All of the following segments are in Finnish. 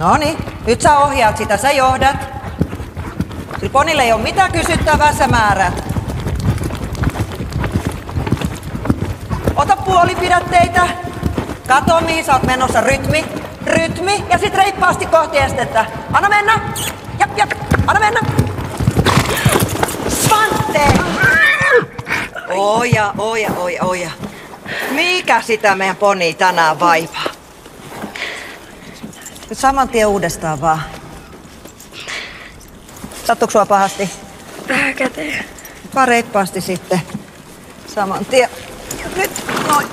Noniin, nyt sä ohjaat sitä, sä johdat. Sillä ponille ei ole mitään kysyttävää, sä määrät. Ota puolipidätteitä. Kato mihin sä oot menossa, rytmi. Rytmi ja sit reippaasti kohti estettä. Anna mennä. Jap. Anna mennä. Svante! Oja. Mikä sitä meidän poni tänään vaivaa? Nyt saman tien uudestaan vaan. Sattuuko sua pahasti? Vähän käteen. Vaan reippaasti sitten. Saman tien. Nyt, noin.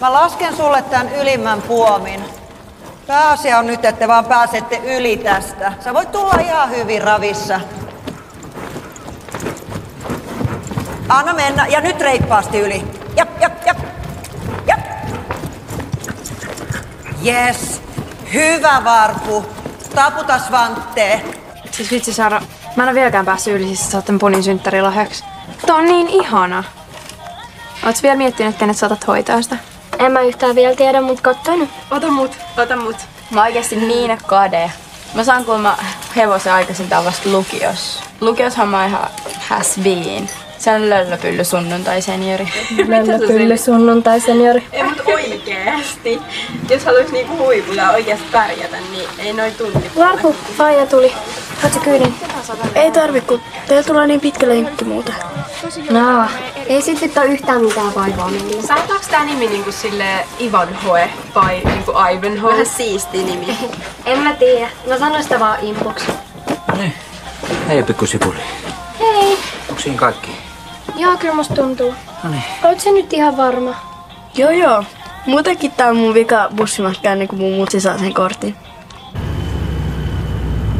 Mä lasken sulle tän ylimmän puomin. Pääasia on nyt, että te vaan pääsette yli tästä. Sä voit tulla ihan hyvin ravissa. Anna mennä ja nyt reippaasti yli. Jap. Yes. Hyvä Varpu. Taputa Svante. Siis vitsi Saara, mä en ole vieläkään päässyt yli, siis sä oot tän ponin synttärilahjaksi. Tää on niin ihana. Oots vielä miettinyt, kenet saatat hoitaa sitä? En mä yhtään vielä tiedä, mut katso nyt. Ota mut. Mä oikeesti niin kadea. Mä saan kuulemma hevosen aikaisintaan vasta lukiossa. Lukioshan mä oon ihan has been. Se on löllöpylly sunnuntai-seniori. Löllöpylly sunnuntai-seniori. Ei mut oikeesti. Jos haluais niinku huipulla ja oikeesti pärjätä, niin ei noi tunni. Varpu, faija tuli. Haat sä kyydin? Ei tarvi, kun teillä tulee niin pitkä lenkki muuta. No, ei sit nyt oo yhtään mitään vaivaa meille. Sanotaanko tää nimi niinku silleen Ivanhoe vai niinku Ivanhoe? Vähän siisti nimi. En mä tiedä. Mä sanoin sitä vaan impuksi. No niin. Hei pikkusipuli. Hei. Onko siinä kaikki? Joo, kyllä musta tuntuu. Noniin. Oot sä nyt ihan varma? Joo. Muutenkin tää on mun vika bussimatka ennen kuin mun mutsi saa sen kortin.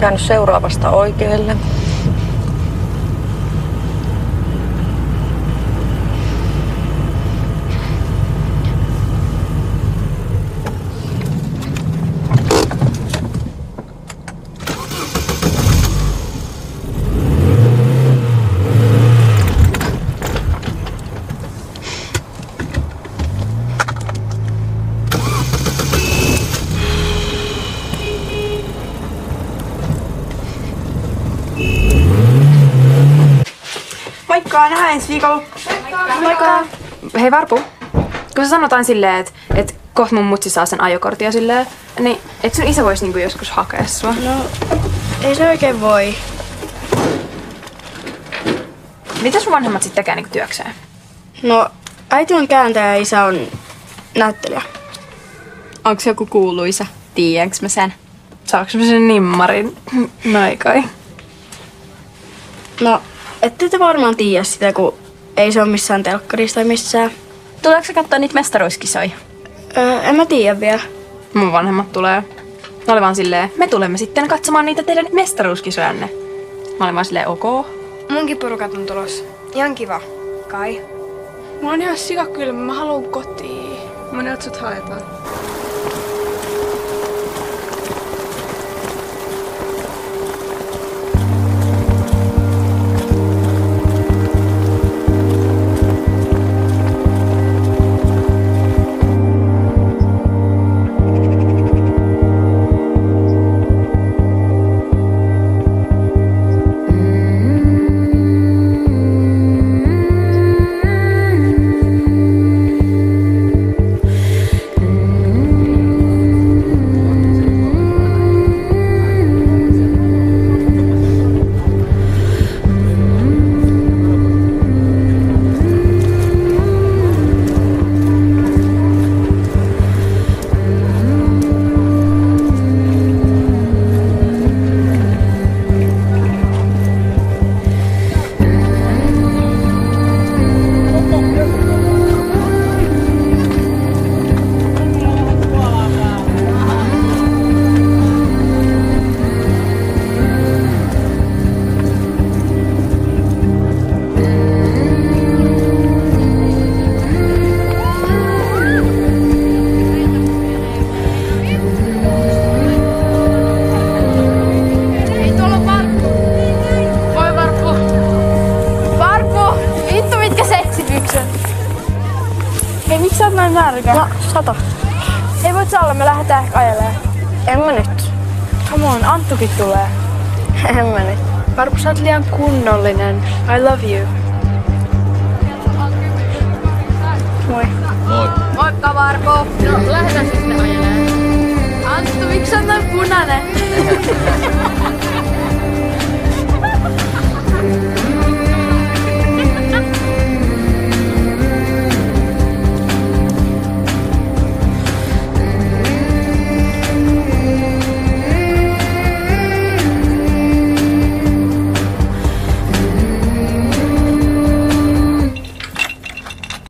Käynyt seuraavasta oikealle. Moikka, nähdään ensi viikolla. Moikka. Hei Varpu, kun sä sanotaan silleen, että kohta mun mutsi saa sen ajokortin ja silleen, niin et sun isä vois niinku joskus hakea sua? No, ei se oikein voi. Mitä sun vanhemmat sit tekee niinku työkseen? No, äiti on kääntäjä ja isä on näyttelijä. Onks joku kuuluisa? Tiedänkö mä sen? Saaks mä sen nimmarin? Noi kai. No, ette te varmaan tiedä sitä, kun ei se ole missään telkkarissa tai missään. Tuleeko sä kattoo niitä mestaruuskisoja? En mä tiedä vielä. Mun vanhemmat tulee. Ne oli vaan silleen, me tulemme sitten katsomaan niitä teidän mestaruuskisojanne. Mä olin vaan silleen, ok. Munkin porukat on tulossa. Ihan kiva. Kai. Mulla on ihan sikakylmä, mä haluun kotiin. Monet sut haetaan. Hei, miksi sä oot näin märkä? No, sato. Ei voit Haluatko olla? Me lähdetään ehkä ajelemaan. En mä nyt. Come on, Anttukin tulee. En mä nyt. Varpu, sä oot liian kunnollinen. I love you. Moi. Moikka, Varpu. No, lähdetään sitten ajelemaan. Anttu, miksi sä oot noin punainen?